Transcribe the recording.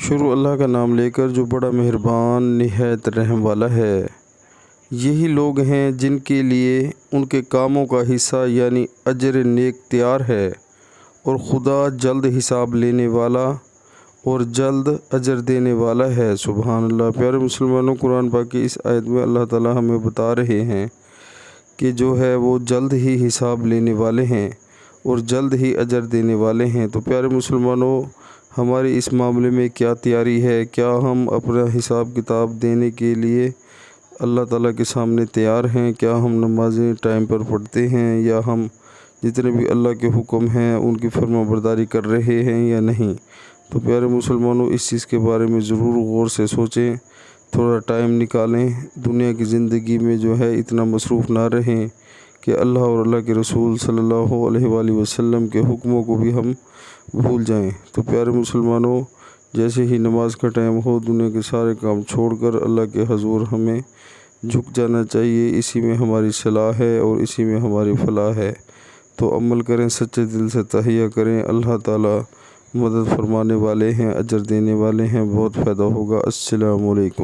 شروع اللہ کا نام لے کر جو بڑا مہربان نہایت رحم والا ہے۔ یہی لوگ ہیں جن کے لیے ان کے کاموں کا حصہ یعنی اجر نیک تیار ہے، اور خدا جلد حساب لینے والا اور جلد اجر دینے والا ہے۔ سبحان اللہ۔ پیارے مسلمانوں، قرآن پاک کی اس آیت میں اللہ تعالی ہمیں بتا رہے ہیں کہ جو ہے وہ جلد ہی حساب لینے والے ہیں اور جلد ہی اجر دینے والے ہیں۔ تو پیارے مسلمانوں، ہماری اس معاملے میں کیا تیاری ہے؟ کیا ہم اپنا حساب کتاب دینے کے لیے اللہ تعالیٰ کے سامنے تیار ہیں؟ کیا ہم نمازیں ٹائم پر پڑھتے ہیں، یا ہم جتنے بھی اللہ کے حکم ہیں ان کی فرما برداری کر رہے ہیں یا نہیں؟ تو پیارے مسلمانوں، اس چیز کے بارے میں ضرور غور سے سوچیں، تھوڑا ٹائم نکالیں، دنیا کی زندگی میں جو ہے اتنا مصروف نہ رہیں کہ اللہ اور اللہ کے رسول صلی اللہ علیہ وآلہ وسلم کے حکموں کو بھی ہم بھول جائیں۔ تو پیارے مسلمانوں، جیسے ہی نماز کا ٹائم ہو، دنیا کے سارے کام چھوڑ کر اللہ کے حضور ہمیں جھک جانا چاہیے۔ اسی میں ہماری صلاح ہے اور اسی میں ہماری فلاح ہے۔ تو عمل کریں، سچے دل سے تہیہ کریں۔ اللہ تعالیٰ مدد فرمانے والے ہیں، اجر دینے والے ہیں، بہت فائدہ ہوگا۔ السلام علیکم۔